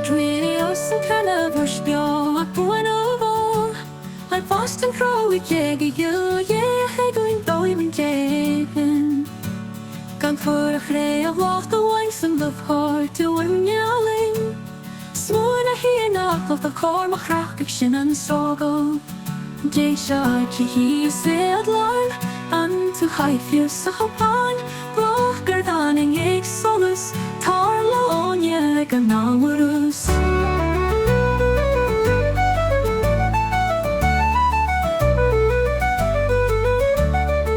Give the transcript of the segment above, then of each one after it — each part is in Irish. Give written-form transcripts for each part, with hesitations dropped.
chuirios yn cynnafyrsbio ac bwyn o fo Like Boston Crow I jeg I hegwyn doi mynd jegyn Gan ffwr a chreu a floch the waith yn lyfhor to wynyaling Smwyn a hyn a glodd y cor ma chrach ag sy'n yn sogol Jay siar chi hi sead lawn An to haifio sa hapan Bloch gyrdan yng eich solus Tar laon ieg yn alwarws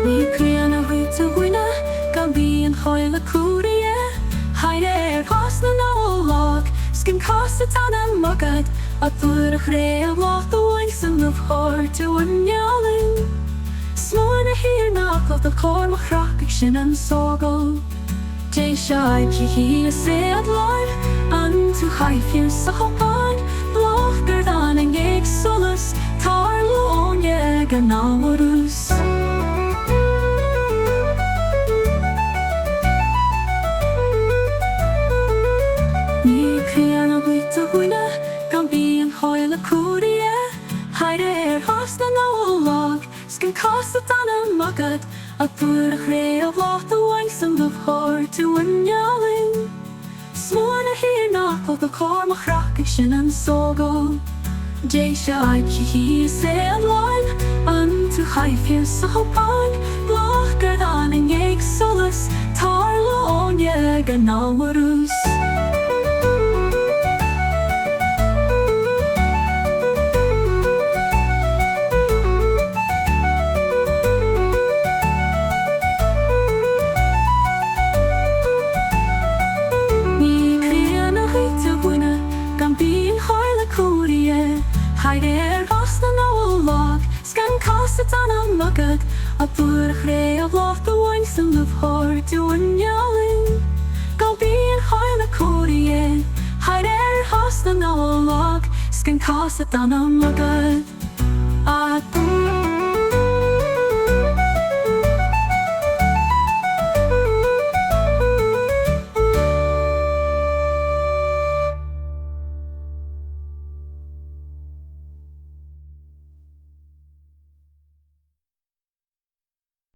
Ni crann a hwyt a dhuine Gan bi yn choel y cwri Haid hos na nawlog Sgyn cos y tan am magad A ddwyr a chreu a floch the waith yn lyfhor to wynyaling Smwyn a hir na glodd y cor ma chrach ag sy'n yn sogol Jay siar chi hi a sead lawn An to haifio sa hapan Bloch gyrdan yng eich solus Tar laon ieg yn alwarws Ni crann a hwyt a dhuine Gan bi yn choel y cwri Haid hos na nawlog Sgyn cos y dan y magad A ddwyr a chreu a floch the waith yn lyfhor to wynyaling Smwyn a hir na glodd y cor ma chrach ag sy'n yn sogol Jay siar chi hi a sead lawn An to haifio sa hapan Bloch gyrdan yng eich solus Tar laon ieg yn alwarws Haid hos na nawlog Sgan cos y dan am magad A ddwyr a chreu a floch the waith yn lyfhor to wynyaling Gal bi yn choel y cwri Haid hos na nawlog Sgan cos y dan am magad A